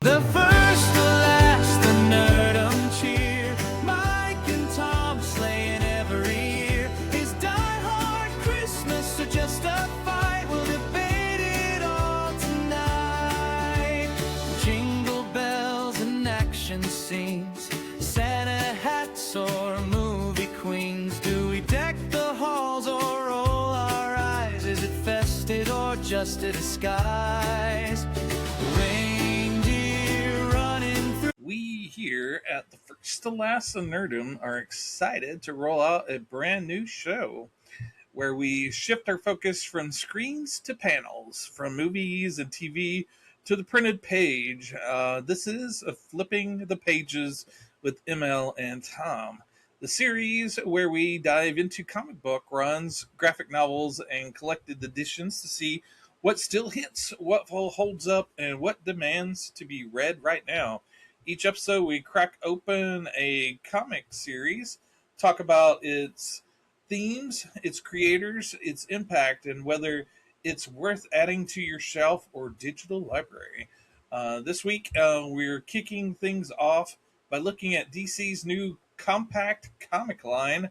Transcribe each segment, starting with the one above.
The first, the last, the Nerdom cheer. Mike and Tom slaying every year. Is Die Hard Christmas or just a fight? We'll debate it all tonight. Jingle bells and action scenes, Santa hats or movie queens. Do we deck the halls or roll our eyes? Is it festive or just a disguise? We here at the FirstLastNerdom are excited to roll out a brand new show where we shift our focus from screens to panels, from movies and TV to the printed page. This is Flipping the Pages with ML and Tom, the series where we dive into comic book runs, graphic novels, and collected editions to see what still hits, what holds up, and what demands to be read right now. Each episode, we crack open a comic series, talk about its themes, its creators, its impact, and whether it's worth adding to your shelf or digital library. This week, we're kicking things off by looking at DC's new compact comic line,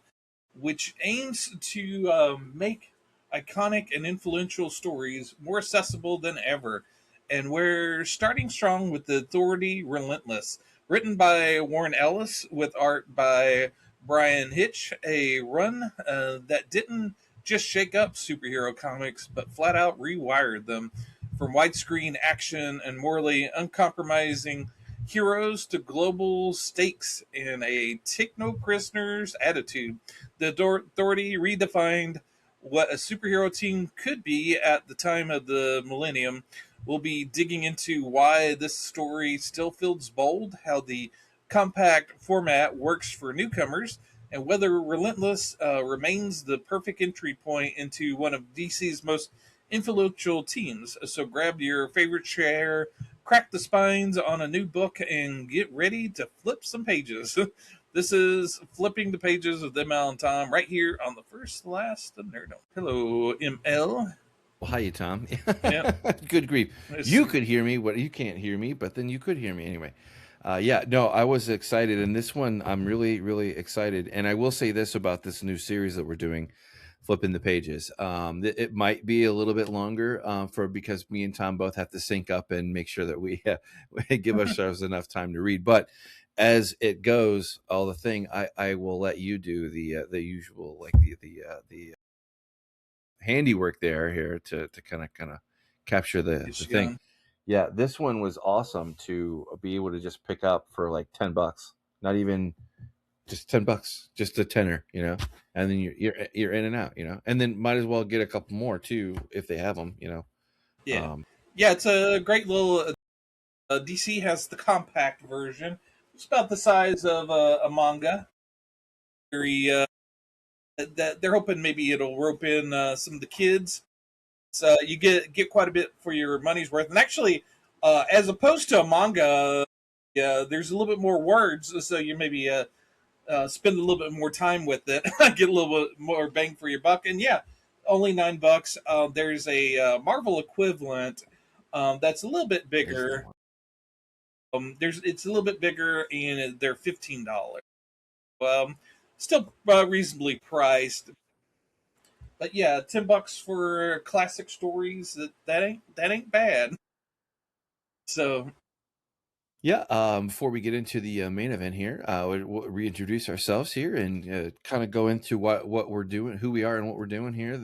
which aims to make iconic and influential stories more accessible than ever. And we're starting strong with The Authority Relentless, written by Warren Ellis with art by Bryan Hitch, a run that didn't just shake up superhero comics, but flat out rewired them. From widescreen action and morally uncompromising heroes to global stakes and a take no prisoners attitude, The Authority redefined what a superhero team could be at the time of the millennium. We'll be digging into why this story still feels bold, how the compact format works for newcomers, and whether Relentless remains the perfect entry point into one of DC's most influential teams. So grab your favorite chair, crack the spines on a new book, and get ready to flip some pages. This is Flipping the Pages with ML and Tom right here on the First Last Nerdom. Hello, ML. Well, hi, Tom. Yep. Good grief. You could hear me. What you can't hear me, but then you could hear me anyway. I was excited, and this one I'm really, really excited. And I will say this about this new series that we're doing, Flipping the Pages. It might be a little bit longer because me and Tom both have to sync up and make sure that we give ourselves enough time to read. But as it goes, I will let you do the usual, like the handiwork here to kind of capture the thing. Yeah, this one was awesome to be able to just pick up for like $10, not even just $10, just a tenner, and then you're in and out, and then might as well get a couple more too if they have them, Yeah, it's a great little. DC has the compact version. It's about the size of a manga. Very. That they're hoping maybe it'll rope in some of the kids, so you get quite a bit for your money's worth. And actually, as opposed to a manga, there's a little bit more words, so you maybe spend a little bit more time with it, get a little bit more bang for your buck. And only $9. There's a Marvel equivalent that's a little bit bigger. It's a little bit bigger, and they're $15. Still reasonably priced, but $10 for classic stories. That ain't bad. So, before we get into the main event here, we'll reintroduce ourselves here and kind of go into what we're doing, who we are, and what we're doing here.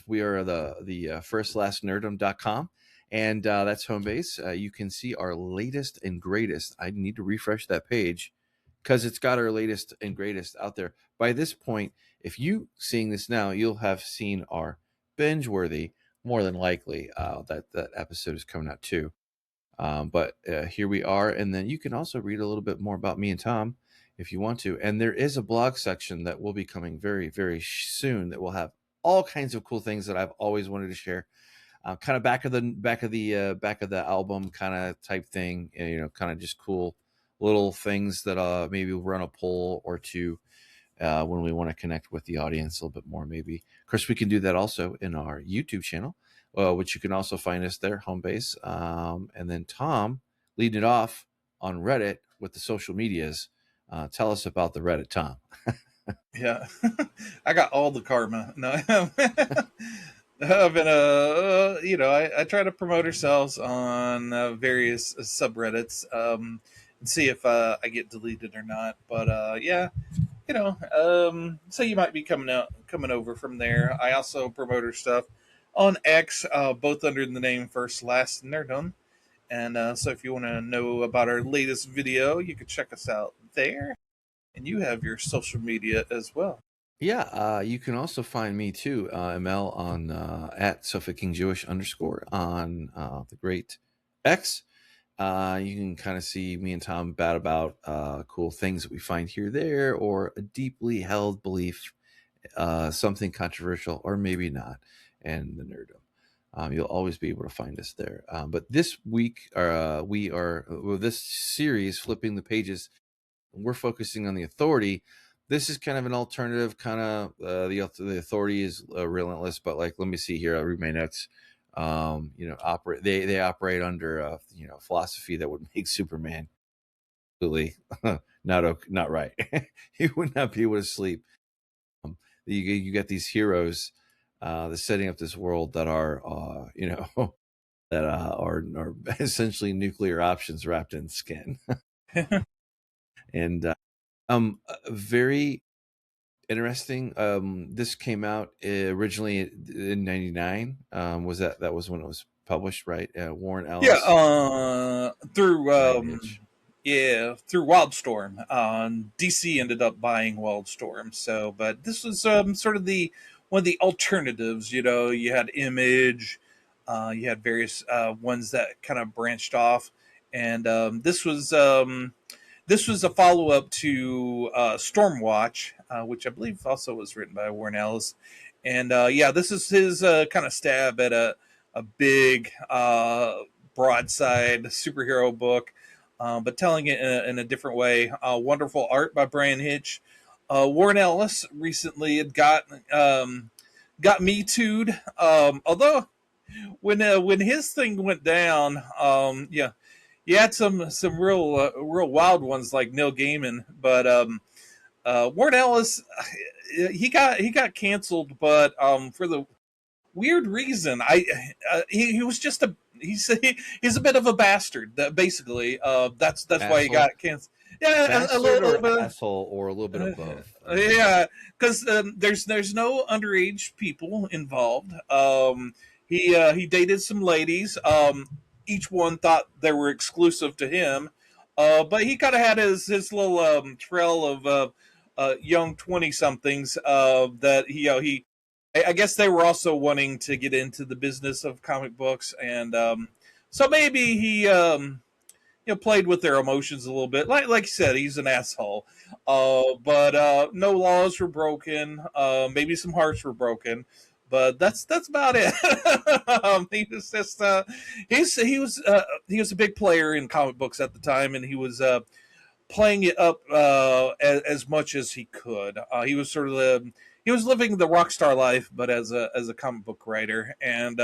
We are the FirstLastNerdom.com, and that's home base. You can see our latest and greatest. I need to refresh that page, because it's got our latest and greatest out there. By this point, if you seeing this now, you'll have seen our binge-worthy, more than likely, that episode is coming out too. But here we are, and then you can also read a little bit more about me and Tom if you want to. And there is a blog section that will be coming very, very soon that will have all kinds of cool things that I've always wanted to share. Kind of back of the album kind of type thing, kind of just cool little things that maybe we'll run a poll or two when we want to connect with the audience a little bit more, maybe. Of course, we can do that also in our YouTube channel, which you can also find us there, home base. And then Tom leading it off on Reddit with the social medias. Tell us about the Reddit, Tom. Yeah, I got all the karma. No, I've been I try to promote ourselves on various subreddits and see if I get deleted or not. But yeah, so you might be coming over from there. I also promote our stuff on X, both under the name FirstLastNerdom. And so if you want to know about our latest video, you can check us out there. And you have your social media as well. Yeah, you can also find me too, ML, on at SofaKingJewish _ on the great X. You can kind of see me and Tom bat about cool things that we find here, there, or a deeply held belief, something controversial, or maybe not, and the Nerdom. You'll always be able to find us there. But this week, this series, Flipping the Pages, we're focusing on the Authority. This is kind of an alternative kind of the Authority is Relentless, but like, let me see here. I'll read my notes. Operate. They operate under a philosophy that would make Superman absolutely not right. He would not be able to sleep. You get these heroes that's setting up this world that are that are essentially nuclear options wrapped in skin. And very interesting. This came out originally in '99. That was when it was published, right? Warren Ellis. Yeah, through Wildstorm. DC ended up buying Wildstorm. So, but this was sort of one of the alternatives. You had Image, you had various ones that kind of branched off, and this was a follow-up to Stormwatch, which I believe also was written by Warren Ellis. And this is his kind of stab at a big broadside superhero book, but telling it in a different way. Wonderful art by Bryan Hitch. Warren Ellis recently had got Me Too'd. Although when his thing went down, you had some real wild ones like Neil Gaiman, but Warren Ellis, he got canceled, but for the weird reason, he was just he's a bit of a bastard. Basically, that's why he got canceled. Yeah, a little bit asshole, or a little bit of both. Yeah, because there's no underage people involved. He dated some ladies. Each one thought they were exclusive to him, but he kind of had his little trail of young 20-somethings that he I guess they were also wanting to get into the business of comic books, and so maybe he played with their emotions a little bit. Like you said, he's an asshole, but no laws were broken. Maybe some hearts were broken. But that's about it. He was just he was a big player in comic books at the time, and he was playing it up as much as he could. He was sort of he was living the rock star life, but as a comic book writer. And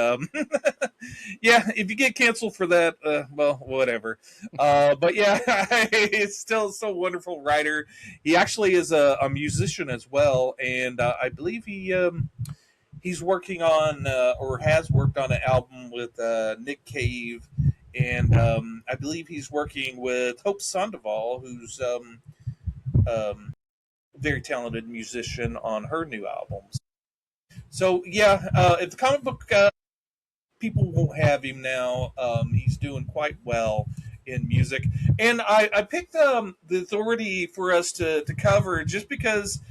yeah, if you get canceled for that, well, whatever. But yeah, he's still so wonderful writer. He actually is a musician as well, and I believe he's working on or has worked on an album with Nick Cave, and I believe he's working with Hope Sandoval, who's very talented musician, on her new albums. So yeah, if the comic book people won't have him now, he's doing quite well in music. And I picked the Authority for us to cover just because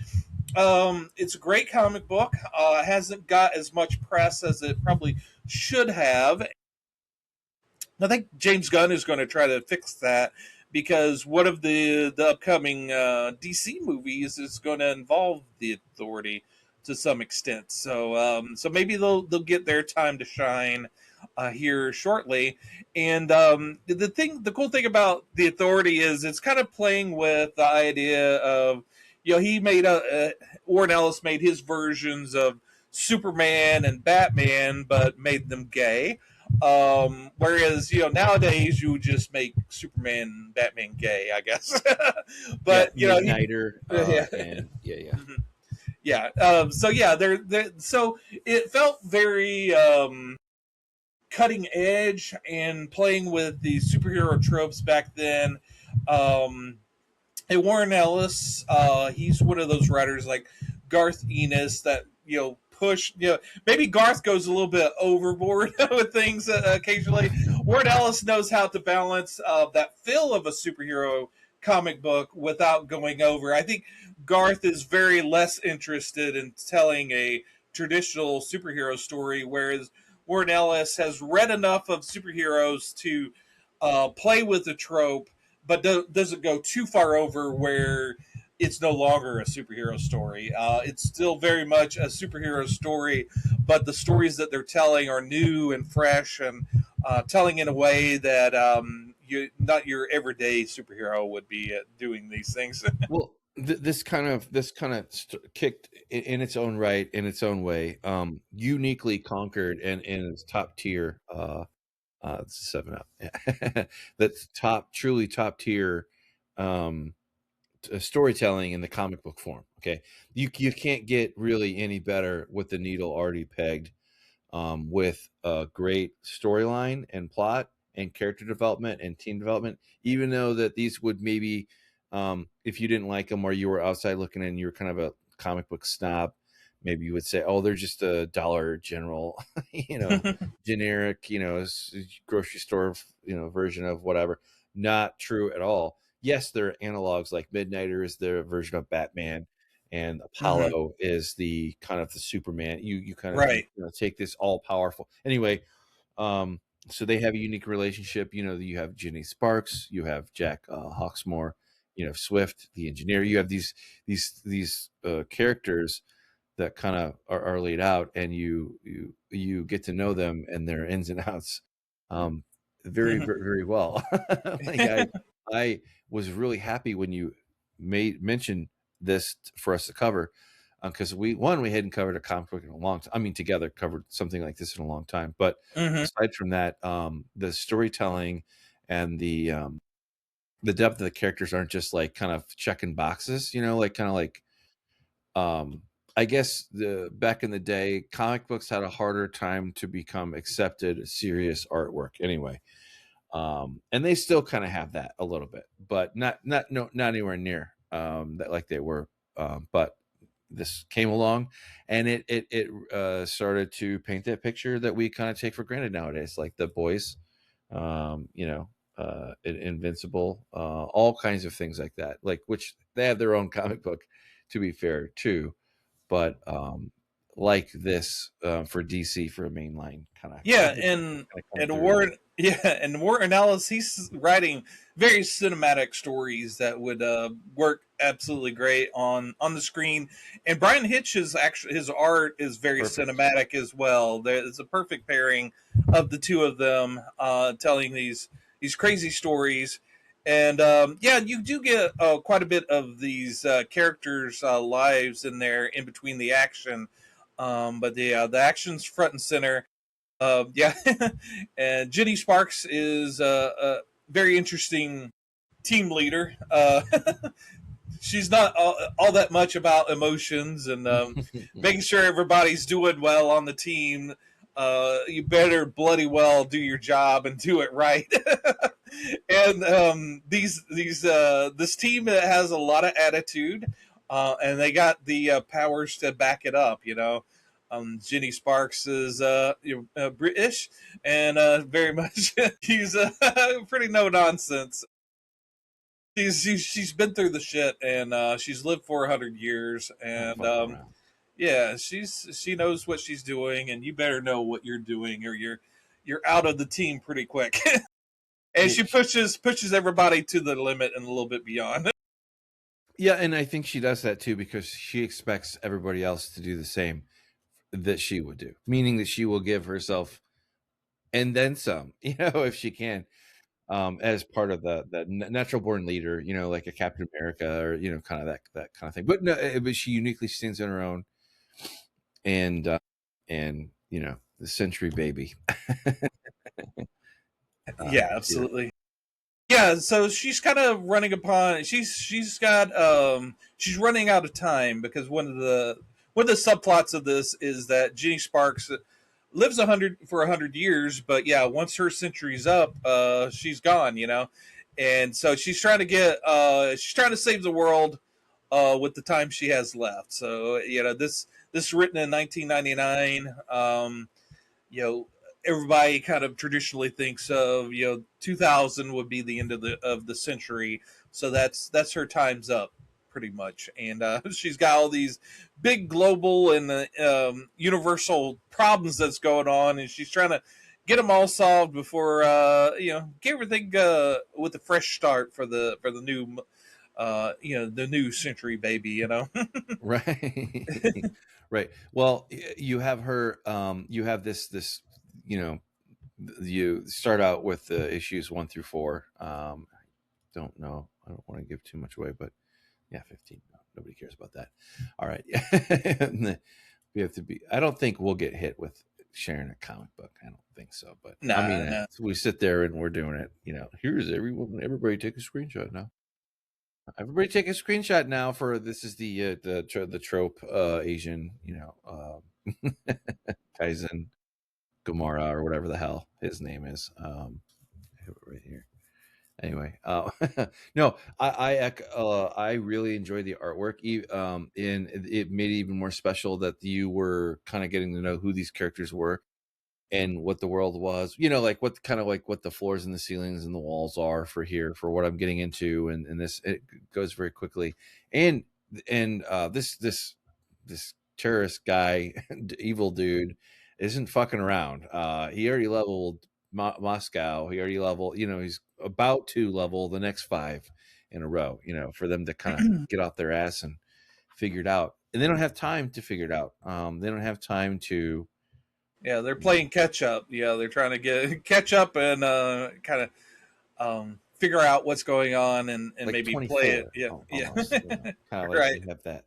it's a great comic book. Hasn't got as much press as it probably should have. I think James Gunn is going to try to fix that, because one of the upcoming DC movies is going to involve the Authority to some extent. So maybe they'll get their time to shine here shortly. And the cool thing about the Authority is it's kind of playing with the idea of, he made Warren Ellis made his versions of Superman and Batman, but made them gay. Whereas nowadays you would just make Superman and Batman gay, I guess. Yeah, But Midnighter, yeah. and yeah. Mhm. Yeah. So yeah, so it felt very cutting edge and playing with the superhero tropes back then. Um, and Warren Ellis, he's one of those writers like Garth Ennis that push. Maybe Garth goes a little bit overboard with things occasionally. Warren Ellis knows how to balance that feel of a superhero comic book without going over. I think Garth is very less interested in telling a traditional superhero story, whereas Warren Ellis has read enough of superheroes to play with the trope but doesn't go too far over where it's no longer a superhero story. It's still very much a superhero story, but the stories that they're telling are new and fresh and telling in a way that not your everyday superhero would be doing these things. Well, this kind of kicked in its own right, in its own way, uniquely conquered and in its top tier. It's 7 Up. Yeah. That's truly top tier um, storytelling in the comic book form. Okay, you can't get really any better with the needle already pegged, with a great storyline and plot and character development and team development. Even though that these would maybe, if you didn't like them or you were outside looking and you were kind of a comic book snob, maybe you would say, "Oh, they're just a Dollar General, generic, grocery store, version of whatever." Not true at all. Yes, there are analogs like Midnighter is their version of Batman, and Mhm. Apollo is the kind of the Superman. You kind of Right. take this all powerful. Anyway, um, so they have a unique relationship. You have Ginny Sparks, you have Jack Hawksmoor, you have Swift, the engineer. You have these characters that kind of are laid out, and you get to know them and their ins and outs, um, very Mhm. very, very well. Like I was really happy when you mentioned this for us to cover, because we hadn't covered a comic book in a long time. I mean, together covered something like this in a long time. But Mhm. aside from that, the storytelling and the depth of the characters aren't just like kind of checking boxes, like kind of like, um, I guess the back in the day, comic books had a harder time to become accepted serious artwork anyway. And they still kind of have that a little bit, but not anywhere near that like they were. But this came along, and it started to paint that picture that we kind of take for granted nowadays, like the boys, Invincible, all kinds of things like that, like which they have their own comic book, to be fair, too. But like this, for DC, for a mainline kind of Yeah, comic book, and kind of come and through. Warren Ellis, he's writing very cinematic stories that would work absolutely great on the screen. And Brian Hitch is actually, his art is very Perfect. cinematic as well. There's a perfect pairing of the two of them telling these crazy stories. And yeah, you do get quite a bit of these characters' lives in there in between the action. But the action's front and center. Yeah, and Jenny Sparks is a very interesting team leader. She's not all that much about emotions and making sure everybody's doing well on the team. You better bloody well do your job and do it right. And this team has a lot of attitude, and they got the powers to back it up. Jenny Sparks is British and very much he's pretty no nonsense. She's been through the shit and she's lived for 100 years Not and fucking around. yeah, she knows what she's doing and you better know what you're doing or you're out of the team pretty quick. And Yeah, she pushes everybody to the limit and a little bit beyond. yeah, and I think she does that too because she expects everybody else to do the same that she would do, meaning that she will give herself and then some, if she can, as part of the natural born leader, like a Captain America, or kind of that kind of thing. But no, but she uniquely stands on her own, and the century baby. Yeah, Too. absolutely. Yeah, so she's kind of running upon she's got she's running out of time because one of the subplots of this is that Jenny Sparks lives 100 years, but yeah, once her century's up, she's gone, and so she's trying to save the world with the time she has left. So this is written in 1999. You know, everybody kind of traditionally thinks of 2000 would be the end of the century, so that's her time's up pretty much, and she's got all these big global and universal problems that's going on, and she's trying to get them all solved before get everything with a fresh start for the new the new century baby. Right. Right. Well, you have her. You have this. You know, you start out with the issues 1 through 4. Don't know. I don't want to give too much away, but yeah, 15. No, nobody cares about that. All right. We have to be. I don't think we'll get hit with sharing a comic book. I don't think so. But I Nah, mean, nah. we sit there and we're doing it. Here's everyone. Everybody take a screenshot now. Everybody take a screenshot now for this is the trope Asian, Kaizen Gamara or whatever the hell his name is. I have it right here. Anyway, no, I really enjoyed the artwork. And it made it even more special that you were kind of getting to know who these characters were and what the world was, like what the floors and the ceilings and the walls are for here for what I'm getting into, and this it goes very quickly, and this terrorist guy, evil dude, isn't fucking around. He already leveled Moscow. He already leveled. He's about to level the next 5 in a row. For them to kind of get off their ass and figure it out, and they don't have time to figure it out. They don't have time to. Yeah, they're playing catch up. Yeah, they're trying to get catch up and kind of figure out what's going on and Like maybe play it. 24 Yeah, yeah, almost, kind of like right. they have that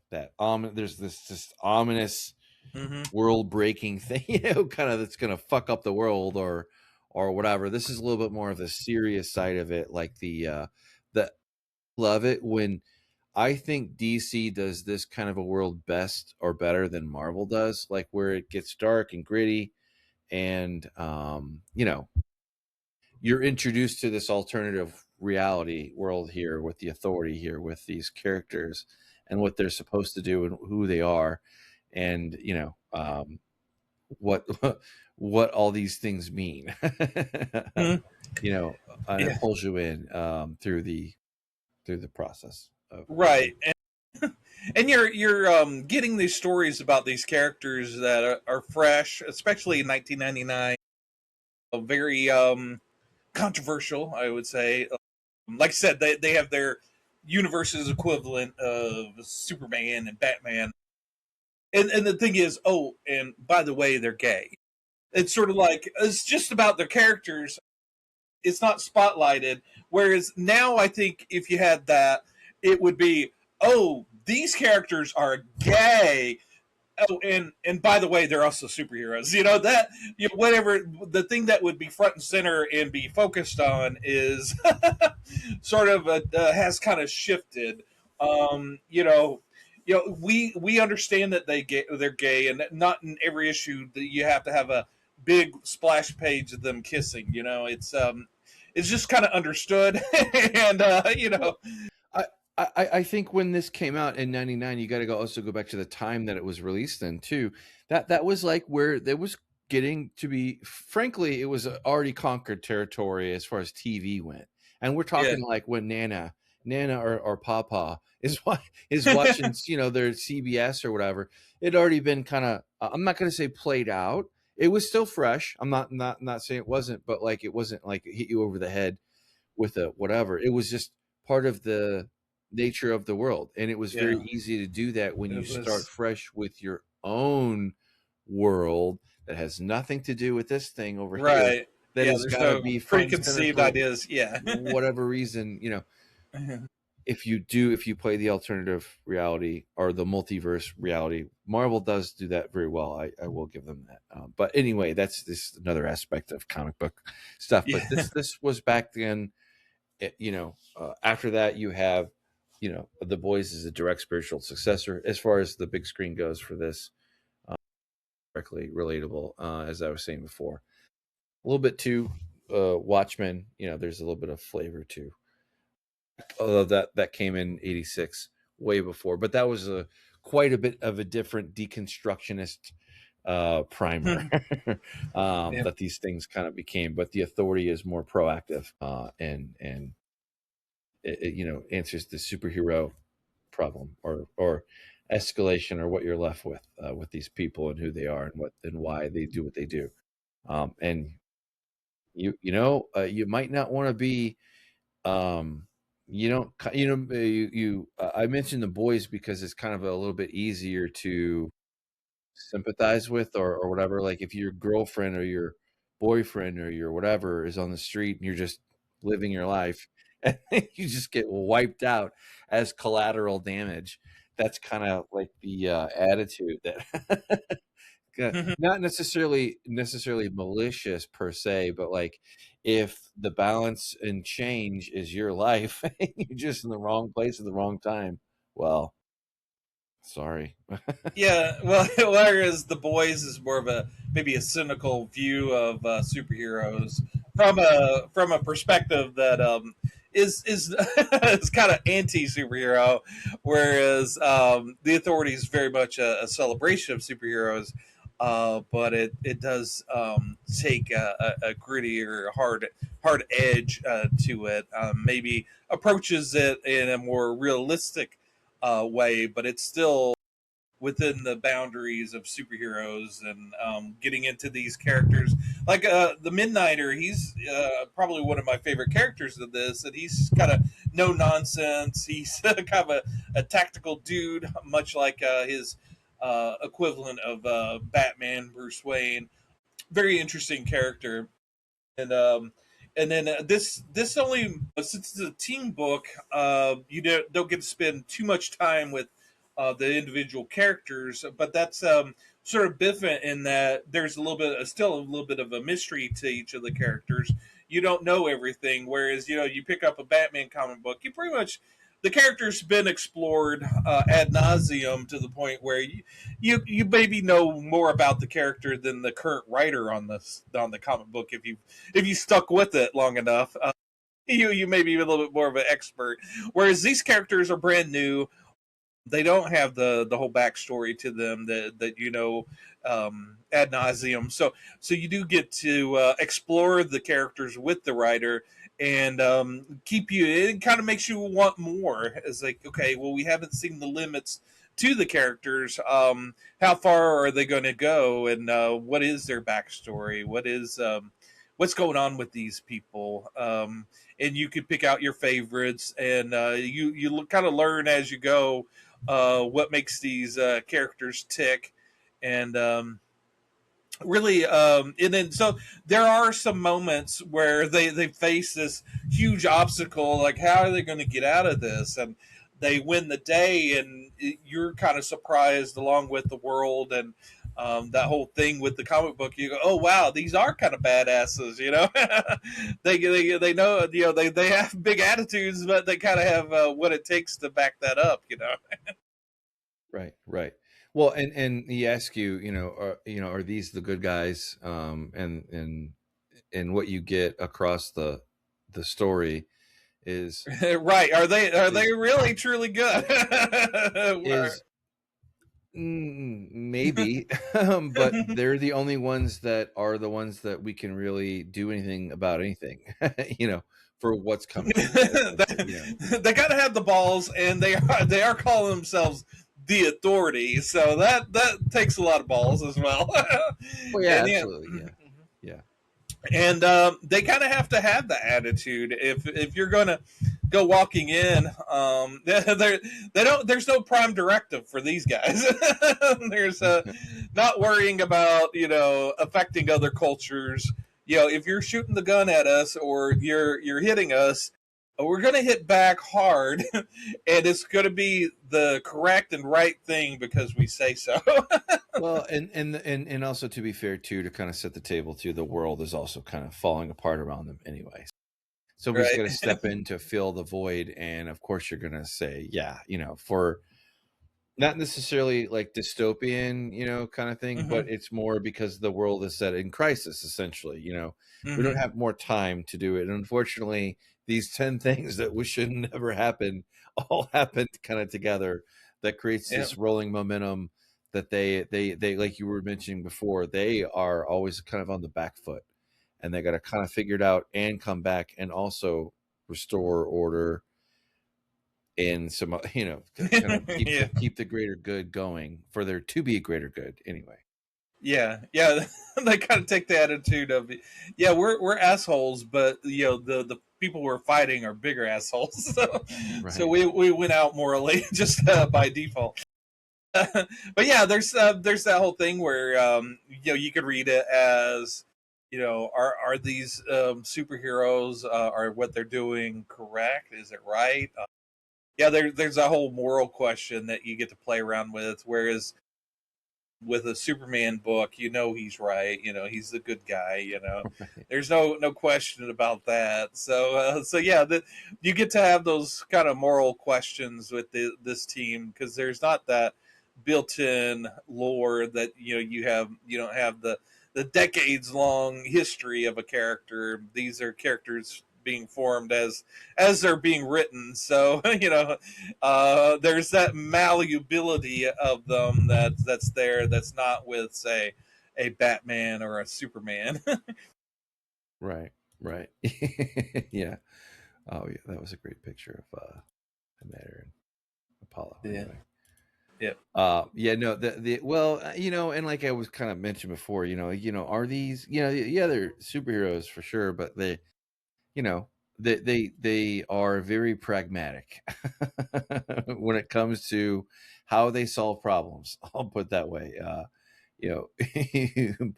there's this ominous Hmm. world breaking thing, kind of that's going to fuck up the world or whatever. This is a little bit more of the serious side of it, like the love it when I think DC does this kind of a world best or better than Marvel does, like where it gets dark and gritty and you're introduced to this alternative reality world here with the authority here with these characters and what they're supposed to do and who they are, and what what all these things mean. Hmm. And it Yeah, pulls you in through the process of right. And you're getting these stories about these characters that are fresh, especially in 1999. Very controversial, I would say. Like I said, they have their universe's equivalent of Superman and Batman. And the thing is, oh, and by the way, they're gay. It's sort of like it's just about their characters. It's not spotlighted. Whereas now, I think if you had that, it would be, oh, these characters are gay. Oh, and by the way, they're also superheroes. That whatever the thing that would be front and center and be focused on is sort of has kind of shifted. We understand that they're gay, and not in every issue that you have to have a big splash page of them kissing. It's just kind of understood, and I, I think when this came out in '99, you got to also go back to the time that it was released in too. That was like where there was getting to be. Frankly, it was already conquered territory as far as TV went, and we're yeah, talking like when Nana or Papa is watching, their CBS or whatever. It had already been kind of. I'm not going to say played out. It was still fresh. I'm not saying it wasn't, but like it wasn't like it hit you over the head with a whatever. It was just part of the nature of the world, and it was very yeah, easy to do that when you it start was fresh with your own world that has nothing to do with this thing over here right. that Yeah, has there's got to no be front and center preconceived for ideas. Yeah. whatever reason. if you play the alternative reality or the multiverse reality, Marvel does do that very well. I will give them that. But anyway, that's this another aspect of comic book stuff. Yeah. But this was back then. After that, you have, The Boys is a direct spiritual successor as far as the big screen goes for this. Directly relatable, as I was saying before. A little bit to Watchmen. There's a little bit of flavor too. Although that came in '86, way before, but that was quite a bit of a different deconstructionist primer Yeah. that these things kind of became. But the Authority is more proactive and it answers the superhero problem or escalation or what you're left with these people and who they are and why they do what they do. And you might not want to be I mentioned The Boys because it's kind of a little bit easier to sympathize with or whatever. Like if your girlfriend or your boyfriend or your whatever is on the street and you're just living your life and you just get wiped out as collateral damage. That's kind of like the attitude that not necessarily malicious per se, but like if the balance and change is your life, you're just in the wrong place at the wrong time. Well, sorry. Yeah, well, whereas The Boys is more of maybe a cynical view of superheroes from a perspective that is is kind of anti superhero, whereas The Authority is very much a celebration of superheroes, but it does take a grittier, hard edge to it. Maybe approaches it in a more realistic way, but it's still within the boundaries of superheroes and getting into these characters like the Midnighter. He's probably one of my favorite characters of this, and he's kind of no nonsense. He's kind of a tactical dude, much like his equivalent of Batman, Bruce Wayne. Very interesting character. And then this only, since it's a team book, you don't get to spend too much time with the individual characters, but that's sort of different in that there's still a little bit of a mystery to each of the characters. You don't know everything, whereas you pick up a Batman comic book, you pretty much the character's been explored ad nauseum to the point where you maybe know more about the character than the current writer on the comic book if you stuck with it long enough. You may be a little bit more of an expert, whereas these characters are brand new. They don't have the whole backstory to them that ad nauseum. So you do get to explore the characters with the writer and keep you. It kind of makes you want more. It's like, okay, well, we haven't seen the limits to the characters. How far are they going to go, and what is their backstory? What's going on with these people? And you can pick out your favorites, and you kind of learn as you go what makes these characters tick, and really and then so there are some moments where they face this huge obstacle, like how are they going to get out of this, and they win the day, and you're kind of surprised along with the world, and that whole thing with the comic book, you go, oh wow, these are kind of badasses, they know, they have big attitudes, but they kind of have what it takes to back that up. Right. Well, and he asks you, are these the good guys? And what you get across the story is Right. Are they really truly good? is maybe, but they're the only ones that are the ones that we can really do anything about anything, for what's coming. They gotta have the balls, and they are calling themselves the Authority, so that takes a lot of balls as well. Oh yeah, absolutely, yeah. And they kind of have to have the attitude if you're gonna go walking in. There's no prime directive for these guys. There's not worrying about affecting other cultures. If you're shooting the gun at us or you're hitting us, we're going to hit back hard, and it's going to be the correct and right thing because we say so. Well, and also, to be fair too, to kind of set the table too, the world is also kind of falling apart around them anyway. Somebody's got to Right. step in to fill the void, and of course you're going to say, yeah, for not necessarily like dystopian, kind of thing, but Hmm. it's more because the world is set in crisis, essentially. We don't Hmm. have more time to do it. And unfortunately, these 10 things that we should never happen all happened kind of together. That creates Yeah. this rolling momentum that they like you were mentioning before, they are always kind of on the back foot, and they got to kind of figure it out and come back and also restore order and some to kind of keep Yeah. the greater good going, for there to be a greater good anyway. Yeah, yeah, they kind of take the attitude of, yeah, we're assholes, but the people we're fighting are bigger assholes. So Right. we went out morally just by default. But yeah, there's that whole thing where you could read it as, are these superheroes, are what they're doing correct? Is it right? Yeah, there's a whole moral question that you get to play around with. Whereas with a Superman book, he's right. He's the good guy. Right. There's no question about that. So yeah, you get to have those kind of moral questions with this team, because there's not that built-in lore that you don't have the decades long history of a character. These are characters being formed as they're being written. So there's that malleability of them that's there, that's not with, say, a Batman or a Superman. Right. Right. Yeah. Oh yeah, that was a great picture of Matter and Apollo Yeah. anyway. Yeah. Yeah, no, the well, and like I was kind of mentioned before, are these, yeah, they're superheroes for sure, but you know they are very pragmatic when it comes to how they solve problems. I'll put it that way. You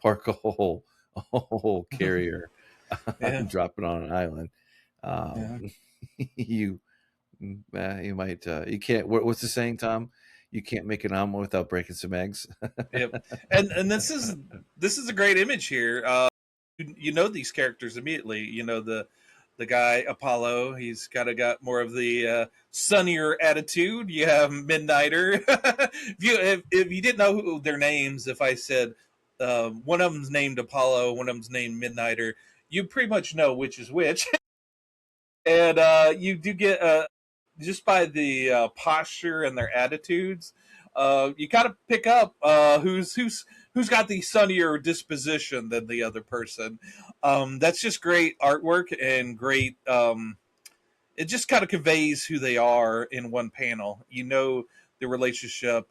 park a whole carrier, Yeah. drop it on an island. Yeah. You you might you can't, what's the saying, Tom? You can't make an omelet without breaking some eggs. Yep. And this is a great image here. You know these characters immediately. The guy Apollo. He's got more of the sunnier attitude. You have Midnighter. If you didn't know their names, if I said one of them's named Apollo, one of them's named Midnighter, you pretty much know which is which. And you do get, just by the posture and their attitudes, you got to pick up who's got the sunnier disposition than the other person. That's just great artwork and great. It just kind of conveys who they are in one panel. The relationship.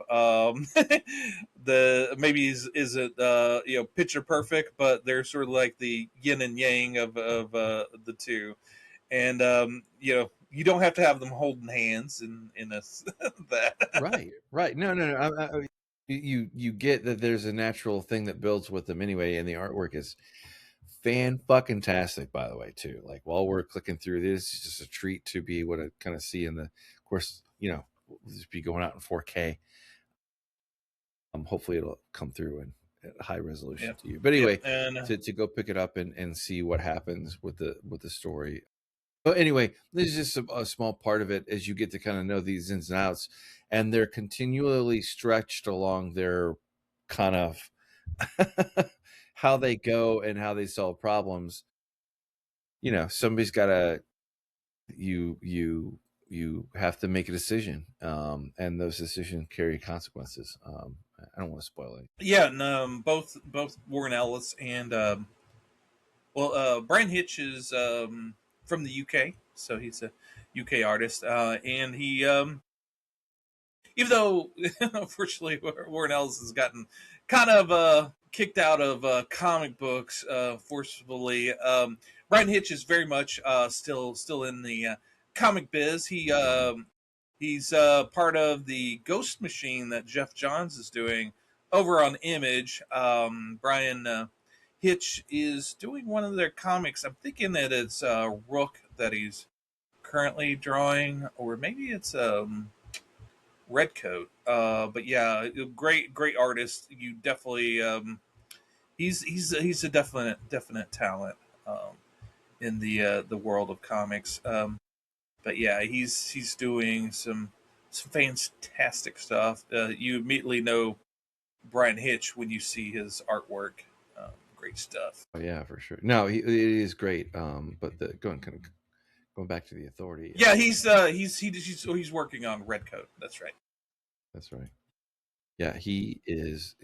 The maybe isn't picture perfect, but they're sort of like the yin and yang of the two. And you don't have to have them holding hands in a that. Right, right. No, no, no. You get that there's a natural thing that builds with them anyway, and the artwork is fan fucking tastic, by the way, too. Like, while we're clicking through this, it's just a treat to be able to kind of see in the, of course, we'll just be going out in 4K. Hopefully it'll come through in at high resolution Yep. to you. But Yep. anyway, And to go pick it up and see what happens with the story. But anyway, this is just a small part of it, as you get to kind of know these ins and outs, and they're continually stretched along their kind of how they go and how they solve problems. Somebody's got to, you have to make a decision, and those decisions carry consequences. I don't want to spoil it. yeah, and both Warren Ellis and Bryan Hitch is from the UK, so he's a UK artist, and he even though unfortunately Warren Ellis has gotten kind of kicked out of comic books forcefully. Bryan Hitch is very much still in the comic biz. He's part of the Ghost Machine that Jeff Johns is doing over on Image. Bryan Hitch is doing one of their comics. I'm thinking that it's Rook that he's currently drawing, or maybe it's Redcoat. But yeah, great artist. You definitely he's a definite talent in the world of comics. But yeah, he's doing some fantastic stuff. You immediately know Bryan Hitch when you see his artwork. Great stuff. Oh yeah, for sure. No, it is great. But going back to the Authority. Yeah, he's working on Redcoat. That's right. That's right. Yeah, he is.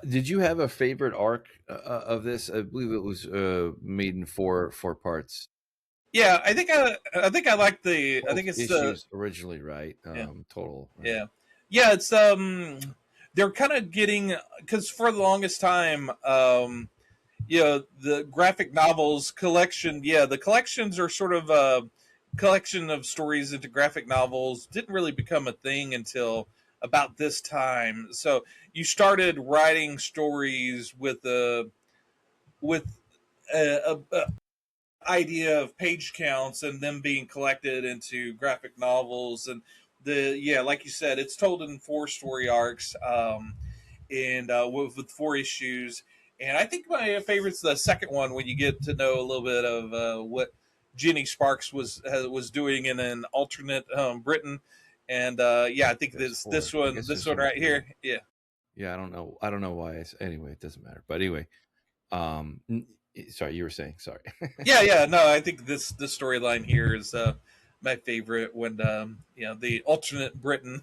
Did you have a favorite arc of this? I believe it was made in four parts. Yeah, I think I like the. I 12 think it's the. issues originally, right? Yeah. Total. Right? Yeah, yeah. It's they're kind of getting, because for the longest time, the graphic novels collection. Yeah, the collections are sort of a collection of stories into graphic novels. Didn't really become a thing until about this time. So you started writing stories with a idea of page counts and them being collected into graphic novels. And like you said, it's told in 4 story arcs, and with 4 issues. And I think my favorite's the second one, when you get to know a little bit of what Ginny Sparks was doing in an alternate Britain. And I think this one right here. Yeah. Yeah, I don't know why. Anyway, it doesn't matter. But anyway, um, sorry, you were saying. Sorry. Yeah. No, I think this storyline here is my favorite, when the alternate Britain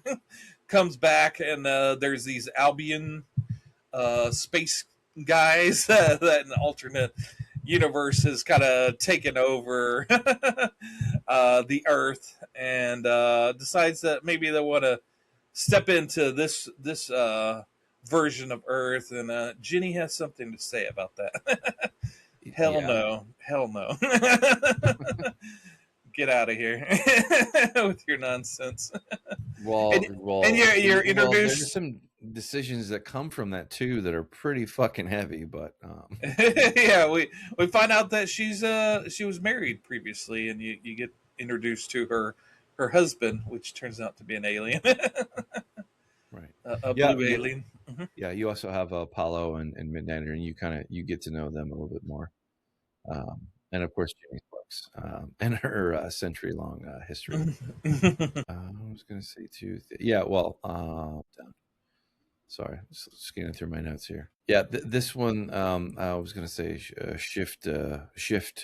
comes back, and there's these Albion space guys that an alternate universe has kind of taken over the Earth, and decides that maybe they want to step into this version of Earth, and Ginny has something to say about that. Hell no. Get out of here with your nonsense. Well, and you're introduced. There's some decisions that come from that too that are pretty fucking heavy, but Yeah, we find out that she was married previously, and you get introduced to her husband, which turns out to be an alien. right. A blue alien. Mm-hmm. Yeah, you also have Apollo and Midnighter, and you get to know them a little bit more. And of course, Jenny Sparks and her century-long history. I was going to say too. Sorry, just scanning through my notes here. Yeah, this one I was going to say shift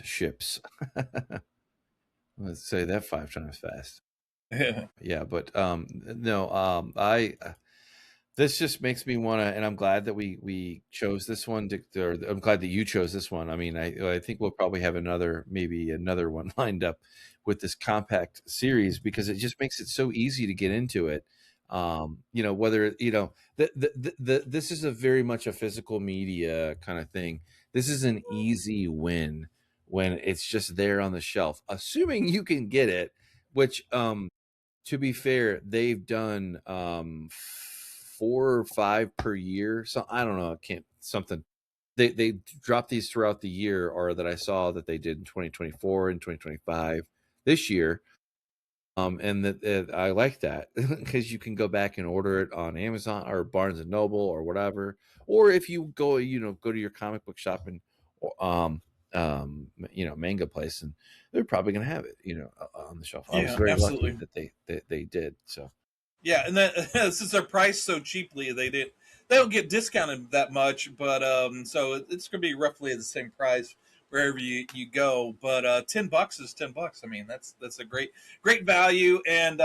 ships. Let's say that 5 times fast. Yeah, but no, this just makes me want to, and I'm glad that we chose this one. I'm glad that you chose this one. I mean, I think we'll probably have maybe another one lined up with this compact series, because it just makes it so easy to get into it. Whether this is a very much a physical media kind of thing. This is an easy win when it's just there on the shelf, assuming you can get it. Which, to be fair, they've done 4 or 5 per year. So I don't know. They dropped these throughout the year, or that I saw that they did in 2024 and 2025 this year. And that I like that, because you can go back and order it on Amazon or Barnes and Noble or whatever. Or if you go to your comic book shop and manga place, and they're probably going to have it on the shelf. I was very lucky that they did. So yeah, and that since they're priced so cheaply, they don't get discounted that much, but so it's going to be roughly the same price wherever you go. But $10 is $10. I mean, that's a great value, and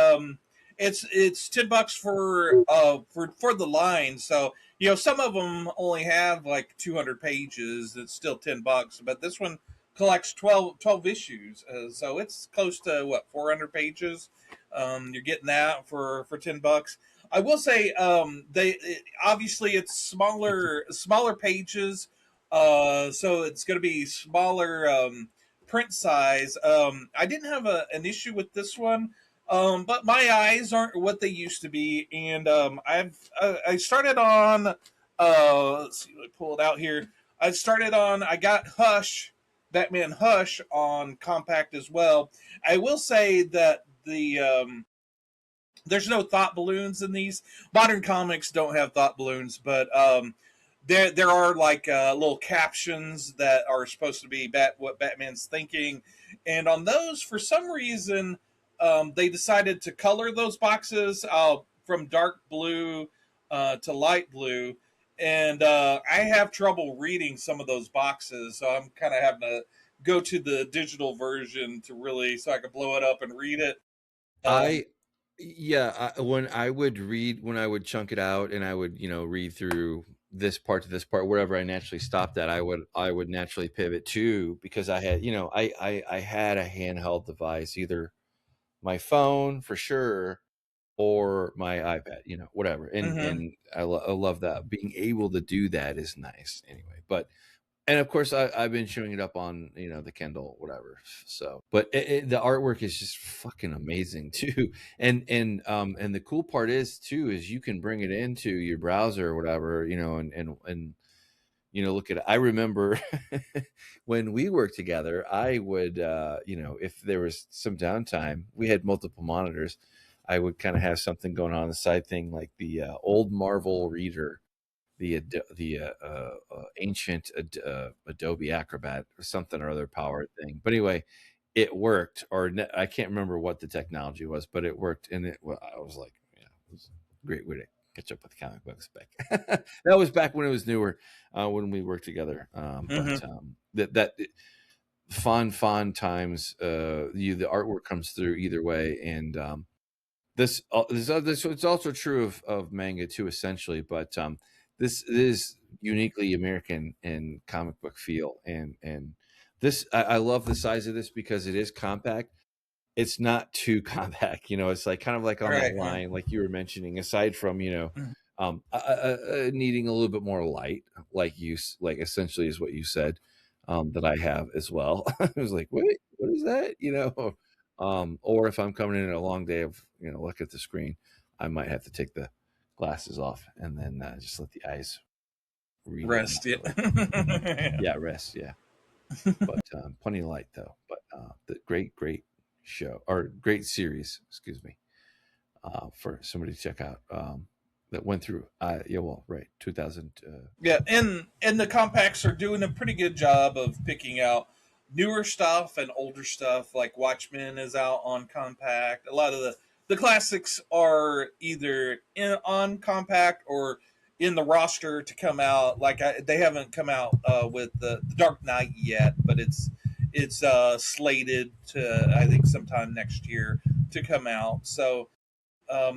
it's $10 for the line. So some of them only have like 200 pages. It's still $10, but this one collects 12 issues, so it's close to 400 pages. You're getting that for $10. I will say, obviously it's smaller pages, so it's going to be smaller print size. I didn't have an issue with this one, but my eyes aren't what they used to be, and I started on. Let's see, let me pull it out here. I got Hush Batman Hush on compact as well. I will say that there's no thought balloons in these. Modern comics don't have thought balloons, but there are like little captions that are supposed to be what Batman's thinking, and on those, for some reason, they decided to color those boxes from dark blue to light blue, and I have trouble reading some of those boxes, so I'm kind of having to go to the digital version to really so I can blow it up and read it. Um, I Yeah, when I would chunk it out and I would, read through this part to this part, wherever I naturally stopped at, I would naturally pivot too, because I had, I had a handheld device, either my phone for sure or my iPad, whatever. And mhm. I love that being able to do that is nice anyway. And of course, I've been showing it up on the Kindle, whatever. So, but the artwork is just fucking amazing too. And the cool part is too is you can bring it into your browser or whatever, and look at it. I remember when we worked together, I would if there was some downtime, we had multiple monitors. I would kind of have something going on the side thing, like the old Marvel Reader, the ancient Adobe Acrobat or something or other powered thing. But anyway, it worked. I can't remember what the technology was, but it worked, and I was like, yeah, it was a great way to catch up with comic books back. That was back when it was newer, when we worked together. But Mhm. that fun times. The artwork comes through either way, and this it's also true of manga too, essentially, but this is uniquely American in comic book feel, and this I love the size of this because it is compact. It's not too compact, it's like kind of like on that Right. Yeah. line, like you were mentioning. Aside from Mhm. needing a little bit more light, like essentially is what you said, that I have as well. I was like, wait, what is that? Or if I'm coming in a long day of look at the screen, I might have to take the glasses off and then just let the eyes read what I'm Rest. not Yeah. really. Yeah, rest. Yeah, but plenty of light though. But the great show, or great series, excuse me, for somebody to check out, that went through. Yeah, well, right, 2000. Yeah, and the compacts are doing a pretty good job of picking out newer stuff and older stuff. Like Watchmen is out on compact. A lot of the classics are either on compact or in the roster to come out. Like they haven't come out with the Dark Knight yet, but it's slated to, I think, sometime next year to come out. So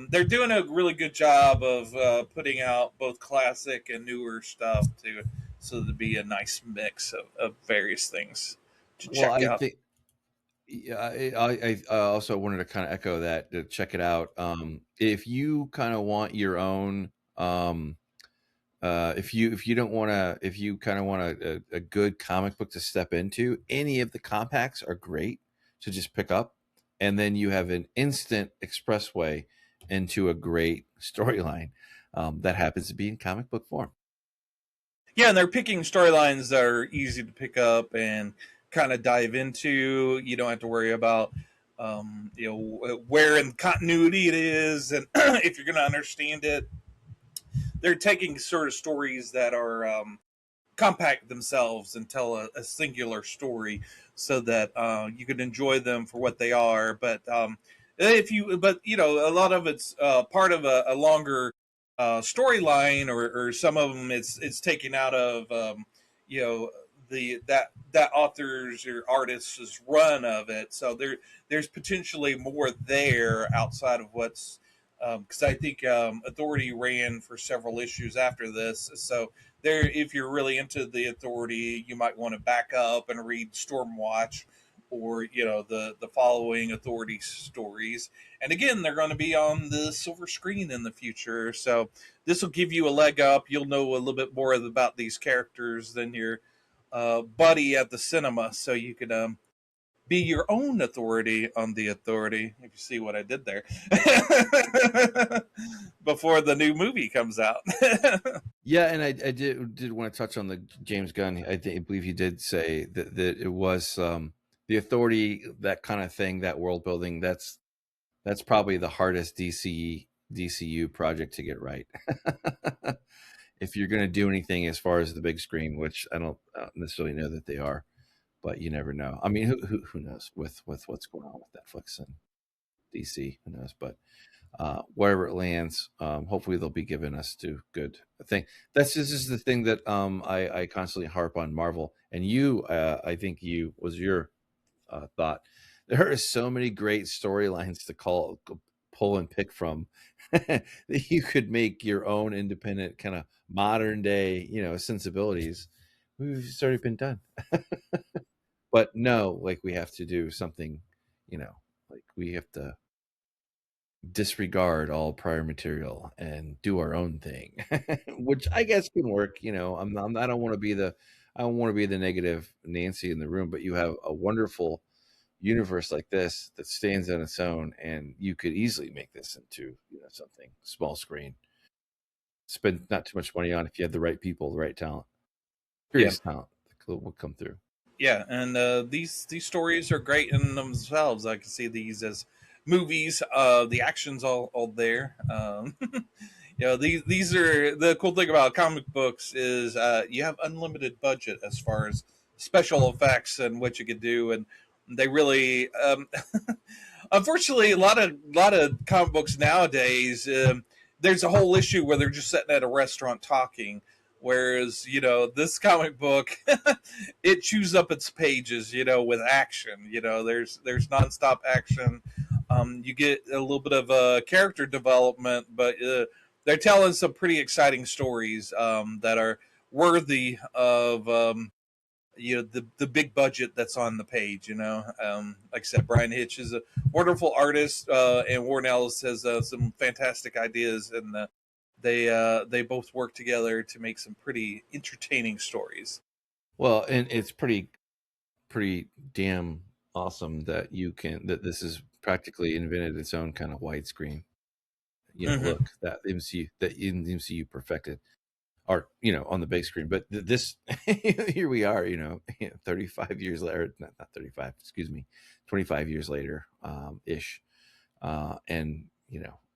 they're doing a really good job of putting out both classic and newer stuff to so to be a nice mix of various things to Well, check I out. think. Yeah, I also wanted to kind of echo that, to check it out. If you kind of want your own, if you don't want to, if you kind of want a good comic book to step into, any of the compacts are great to just pick up, and then you have an instant expressway into a great storyline, that happens to be in comic book form. Yeah, and they're picking storylines that are easy to pick up and kind of dive into. You don't have to worry about where in continuity it is, and if you're going to understand it. They're taking sort of stories that are compact themselves and tell a singular story so that you can enjoy them for what they are. But a lot of it's part of a longer storyline, or some of them it's taken out of you know that author's or artist's run of it. So there's potentially more there outside of what's because I think Authority ran for several issues after this. So there, if you're really into the Authority, you might want to back up and read Stormwatch, or the following Authority stories. And again, they're going to be on the silver screen in the future, so this will give you a leg up. You'll know a little bit more about these characters than your buddy at the cinema, so you could be your own authority on the authority. If you see what I did there, before the new movie comes out. Yeah, and I did want to touch on the James Gunn. I believe he did say that it was the authority, that kind of thing, that world building. That's probably the hardest DCU project to get right. If you're going to do anything as far as the big screen, which I don't necessarily know that they are, but you never know. I mean, who knows with what's going on with Netflix and DC? Who knows? But wherever it lands, hopefully they'll be giving us to good thing. This is the thing that I constantly harp on Marvel, and you, I think you was your thought. There are so many great storylines to pull and pick from that you could make your own independent kind of modern day, sensibilities. It's already been done. But no, like we have to do something, like we have to disregard all prior material and do our own thing, which I guess can work. I don't want to be the negative Nancy in the room, but you have a wonderful universe like this that stands on its own, and you could easily make this into something small screen. Spend not too much money on if you have the right people, the right talent, serious talent that will come through. Yeah, and these stories are great in themselves. I can see these as movies. The action's all there. These are the cool thing about comic books is you have unlimited budget as far as special effects and what you could do, and they really, unfortunately, a lot of comic books nowadays. There's a whole issue where they're just sitting at a restaurant talking. Whereas, this comic book, it chews up its pages, with action. There's nonstop action. You get a little bit of character development, but they're telling some pretty exciting stories that are worthy of the big budget that's on the page. Like I said, Bryan Hitch is a wonderful artist, and Warren Ellis has some fantastic ideas, and they both work together to make some pretty entertaining stories. Well, and it's pretty damn awesome that this is practically invented its own kind of widescreen. Look, that MCU perfected, or on the big screen. But this here we are, 35 years later, not 35, excuse me, 25 years later, ish, and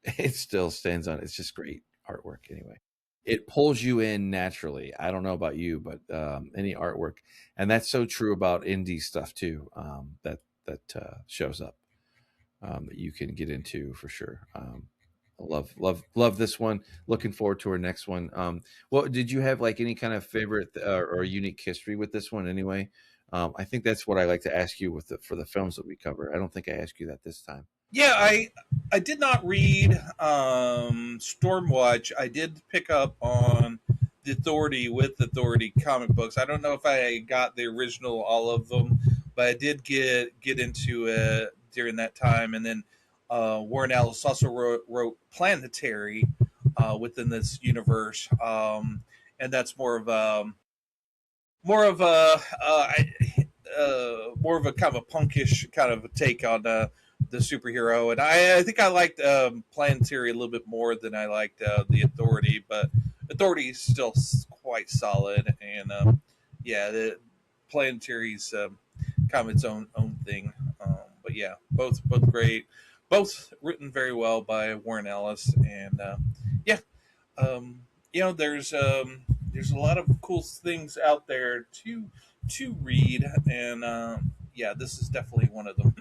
it still stands on. It's just great artwork anyway. It pulls you in naturally. I don't know about you, but any artwork, and that's so true about indie stuff too. That shows up, that you can get into for sure. Love this one. Looking forward to our next one. Well, did you have like any kind of favorite or unique history with this one anyway? I think that's what I like to ask you for the films that we cover. I don't think I asked you that this time. Yeah, I did not read Stormwatch. I did pick up on the Authority with Authority comic books. I don't know if I got the original, all of them, but I did get into it during that time. And then Warren Ellis also wrote Planetary within this universe, and that's more of a kind of a punkish kind of a take on the superhero. And I think I liked Planetary a little bit more than I liked the Authority, but Authority is still quite solid. And the Planetary's kind of its own thing. But yeah, both great, both written very well by Warren Ellis. And there's a lot of cool things out there to read, and this is definitely one of them.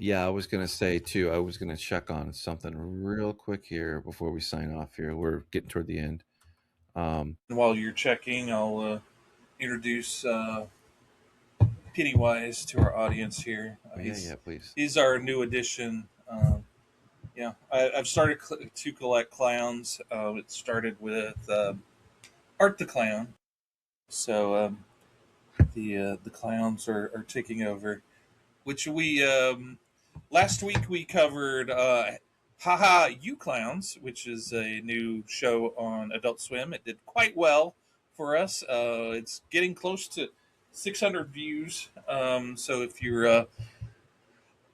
Yeah, I was gonna say too. I was gonna check on something real quick here before we sign off. Here, we're getting toward the end. And while you're checking, I'll introduce Pennywise to our audience here. Yeah, please. He's our new addition. I've started to collect clowns. It started with Art the Clown, so the clowns are taking over. Which we last week we covered Haha You Clowns, which is a new show on Adult Swim. It did quite well for us. It's getting close to 600 views. So if you're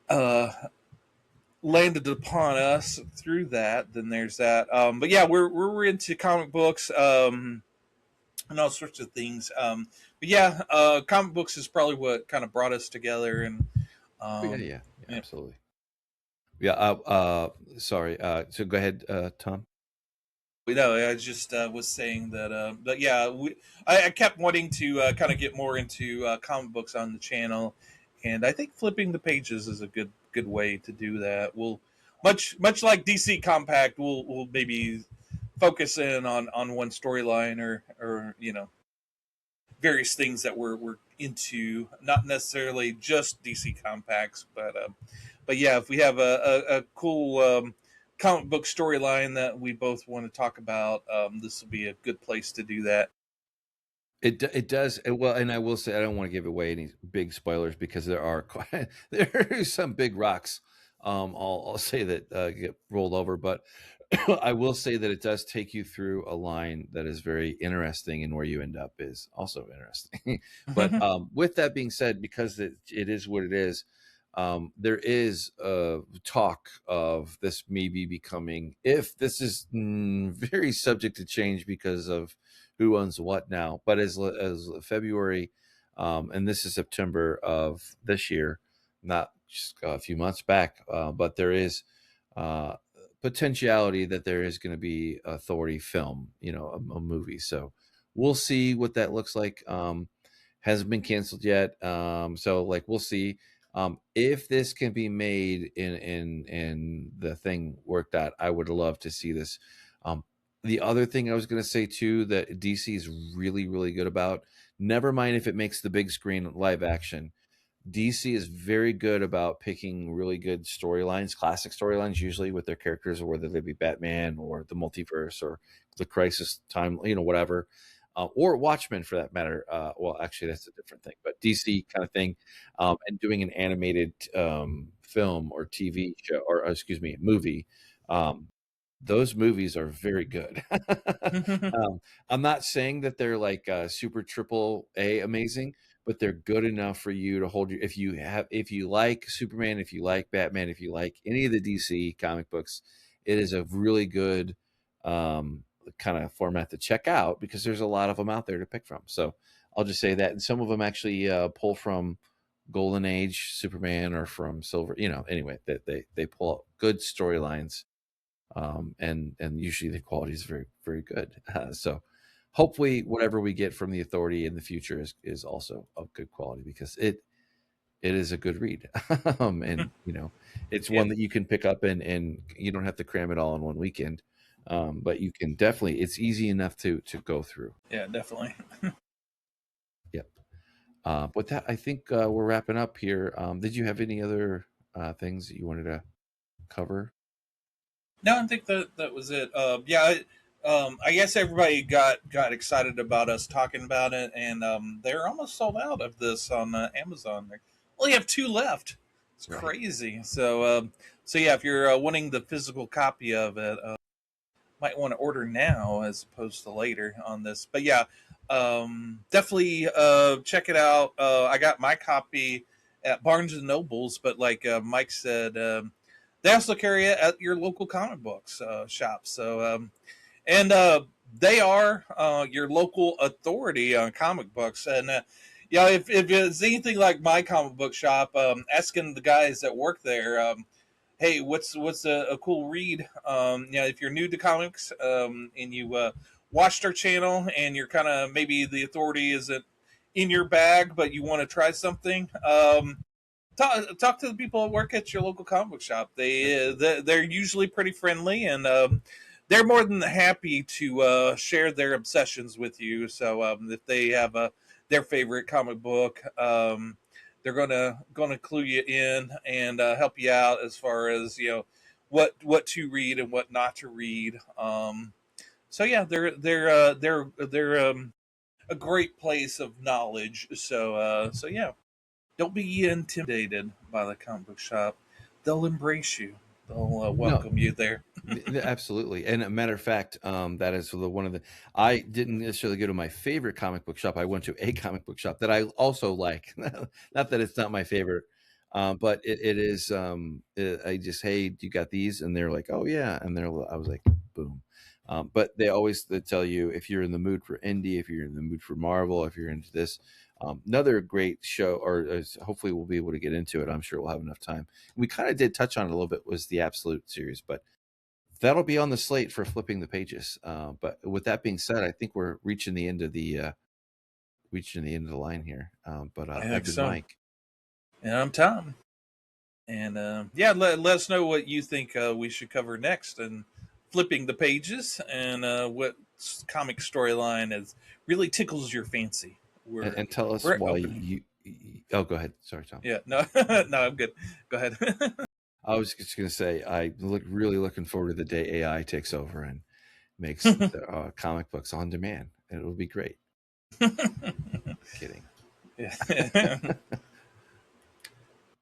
uh, landed upon us through that, then there's that. But yeah, we're into comic books and all sorts of things. But yeah, comic books is probably what kind of brought us together. And Oh, yeah, um, yeah, yeah, yeah, absolutely. Yeah. Sorry. So go ahead, Tom. we know. I just was saying that. But yeah, I kept wanting to kind of get more into comic books on the channel, and I think flipping the pages is a good way to do that. We'll much like DC Compact, we'll maybe focus in on one storyline or various things that we're into, not necessarily just DC Compacts, but yeah, if we have a cool comic book storyline that we both want to talk about, this will be a good place to do that. It does well, and I will say I don't want to give away any big spoilers because there are there are some big rocks. I'll say that get rolled over, but I will say that it does take you through a line that is very interesting, and where you end up is also interesting. But with that being said, because it is what it is, there is talk of this maybe becoming, if this is very subject to change because of who owns what now, but as February, and this is September of this year, not just a few months back, but there is uh, potentiality that there is going to be authority film, a movie. So we'll see what that looks like. Hasn't been canceled yet, so like we'll see. If this can be made in the thing worked out, I would love to see this. Um, the other thing I was going to say too that DC is really really good about. Never mind if it makes the big screen live action. DC is very good about picking really good storylines, classic storylines, usually with their characters, or whether they be Batman or the multiverse or the Crisis time, whatever, or Watchmen for that matter. Well, actually, that's a different thing, but DC kind of thing, and doing an animated film or TV show, or excuse me, movie. Um, those movies are very good. I'm not saying that they're like super triple A amazing, but they're good enough for you to hold you. If you like Superman, if you like Batman, if you like any of the DC comic books, it is a really good kind of format to check out because there's a lot of them out there to pick from. So I'll just say that, and some of them actually pull from Golden Age Superman or from Silver. Anyway, that they pull out good storylines, and usually the quality is very very good. So hopefully whatever we get from the authority in the future is also of good quality because it is a good read. And it's Yeah, one that you can pick up and you don't have to cram it all in one weekend. But you can definitely, it's easy enough to go through. yeah, definitely. Yep. With that, I think we're wrapping up here. Did you have any other things that you wanted to cover? No, I think that was it. Yeah, I guess everybody got excited about us talking about it, and they're almost sold out of this on Amazon. They only have two left. It's Right. crazy. So yeah, if you're wanting the physical copy of it, might want to order now as opposed to later on this. But yeah, definitely check it out. I got my copy at Barnes and Nobles, but like Mike said, they also carry it at your local comic books shop. And they are your local authority on comic books. And yeah, if it's anything like my comic book shop, asking the guys that work there, hey, what's a cool read? If you're new to comics and you watched our channel and you're kind of maybe the authority isn't in your bag, but you want to try something. Talk to the people that work at your local comic book shop. They're usually pretty friendly, and they're more than happy to share their obsessions with you. So if they have their favorite comic book, they're gonna clue you in and help you out as far as what to read and what not to read. So yeah, they're a great place of knowledge. So yeah, don't be intimidated by the comic book shop. They'll embrace you. They'll No, welcome you there. Absolutely. And a matter of fact, that is one of the. I didn't necessarily go to my favorite comic book shop. I went to a comic book shop that I also like. Not that it's not my favorite, but it is. I just, hey, you got these, and they're like, oh yeah, and I was like, boom. But they tell you, if you're in the mood for indie, if you're in the mood for Marvel, if you're into this, another great show, or hopefully we'll be able to get into it. I'm sure we'll have enough time. We kind of did touch on it a little bit, was the Absolute series, but that'll be on the slate for flipping the pages. But with that being said, I think we're reaching the end of the line here. But I I've think been so. Mike. And I'm Tom. And yeah, let us know what you think we should cover next, and flipping the pages, and what comic storyline is really tickles your fancy. And tell us We're why open. oh, go ahead. Sorry, Tom. Yeah, no, no, I'm good. Go ahead. I was just going to say, really looking forward to the day AI takes over and makes the, comic books on demand. It'll be great. Kidding. Yeah.